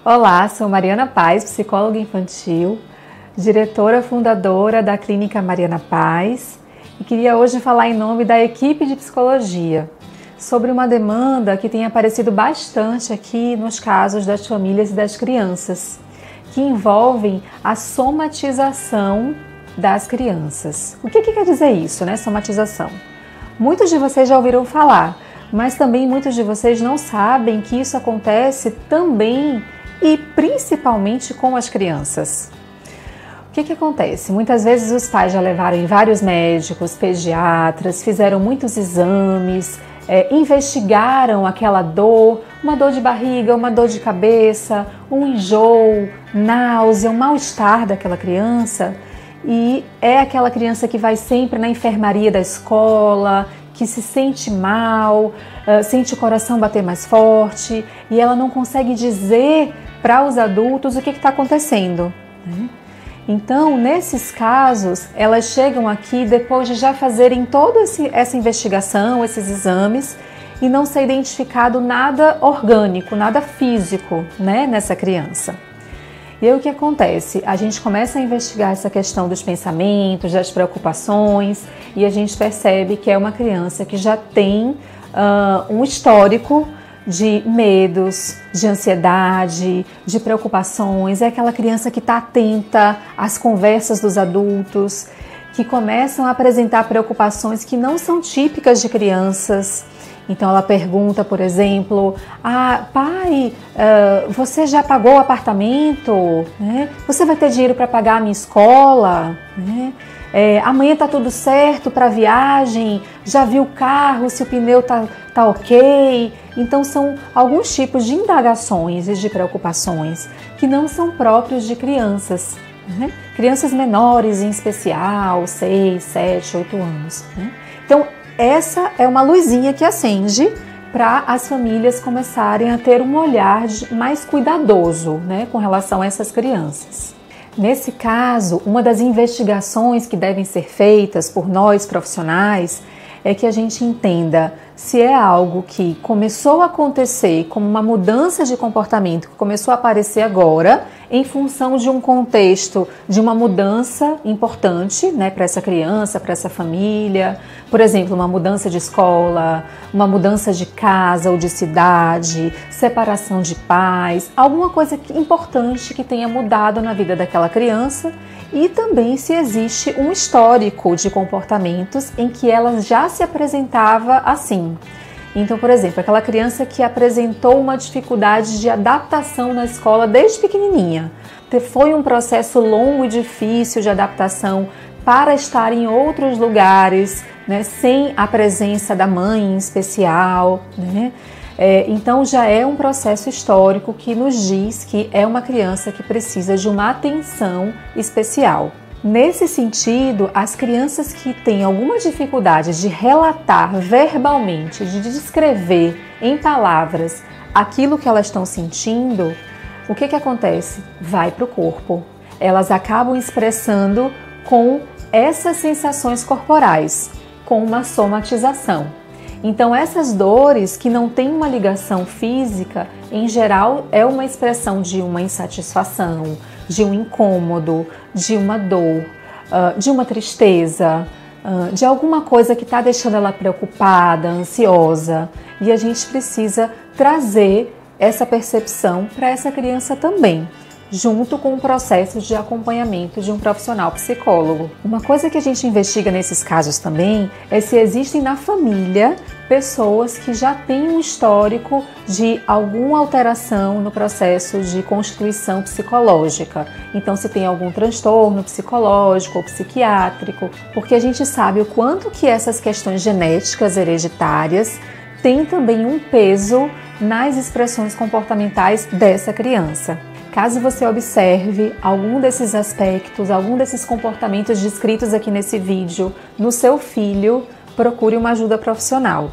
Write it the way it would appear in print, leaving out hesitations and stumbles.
Olá, sou Mariana Paz, psicóloga infantil, diretora fundadora da Clínica Mariana Paz e queria hoje falar em nome da equipe de psicologia sobre uma demanda que tem aparecido bastante aqui nos casos das famílias e das crianças, que envolvem a somatização das crianças. O que quer dizer isso, né? Somatização. Muitos de vocês já ouviram falar, mas também muitos de vocês não sabem que isso acontece também e principalmente com as crianças. O que acontece? Muitas vezes os pais já levaram em vários médicos, pediatras, fizeram muitos exames, investigaram aquela dor, uma dor de barriga, uma dor de cabeça, um enjoo, náusea, um mal-estar daquela criança, e é aquela criança que vai sempre na enfermaria da escola, que se sente mal, sente o coração bater mais forte e ela não consegue dizer para os adultos o que está acontecendo, né? Então, nesses casos, elas chegam aqui depois de já fazerem toda essa investigação, esses exames, e não ser identificado nada orgânico, nada físico, né, nessa criança. E aí o que acontece? A gente começa a investigar essa questão dos pensamentos, das preocupações, e a gente percebe que é uma criança que já tem um histórico de medos, de ansiedade, de preocupações. É aquela criança que está atenta às conversas dos adultos, que começam a apresentar preocupações que não são típicas de crianças. Então ela pergunta, por exemplo, pai, você já pagou o apartamento? Né? Você vai ter dinheiro para pagar a minha escola? Né? Amanhã tá tudo certo para a viagem? Já viu o carro, se o pneu tá ok? Então são alguns tipos de indagações e de preocupações que não são próprios de crianças, né? Crianças menores em especial, 6, 7, 8 anos. Né? Então essa é uma luzinha que acende para as famílias começarem a ter um olhar mais cuidadoso, né, com relação a essas crianças. Nesse caso, uma das investigações que devem ser feitas por nós profissionais é que a gente entenda se é algo que começou a acontecer como uma mudança de comportamento que começou a aparecer agora em função de um contexto de uma mudança importante, né, para essa criança, para essa família. Por exemplo, uma mudança de escola, uma mudança de casa ou de cidade, separação de pais, alguma coisa importante que tenha mudado na vida daquela criança, e também se existe um histórico de comportamentos em que ela já se apresentava assim. Então, por exemplo, aquela criança que apresentou uma dificuldade de adaptação na escola desde pequenininha. Foi um processo longo e difícil de adaptação para estar em outros lugares, né, sem a presença da mãe em especial, né? Então já é um processo histórico que nos diz que é uma criança que precisa de uma atenção especial. Nesse sentido, as crianças que têm alguma dificuldade de relatar verbalmente, de descrever em palavras aquilo que elas estão sentindo, o que acontece? Vai para o corpo. Elas acabam expressando com essas sensações corporais, com uma somatização. Então essas dores que não têm uma ligação física, em geral é uma expressão de uma insatisfação, de um incômodo, de uma dor, de uma tristeza, de alguma coisa que está deixando ela preocupada, ansiosa. E a gente precisa trazer essa percepção para essa criança também, junto com o processo de acompanhamento de um profissional psicólogo. Uma coisa que a gente investiga nesses casos também é se existem na família pessoas que já têm um histórico de alguma alteração no processo de constituição psicológica. Então, se tem algum transtorno psicológico ou psiquiátrico, porque a gente sabe o quanto que essas questões genéticas hereditárias têm também um peso nas expressões comportamentais dessa criança. Caso você observe algum desses aspectos, algum desses comportamentos descritos aqui nesse vídeo no seu filho, procure uma ajuda profissional.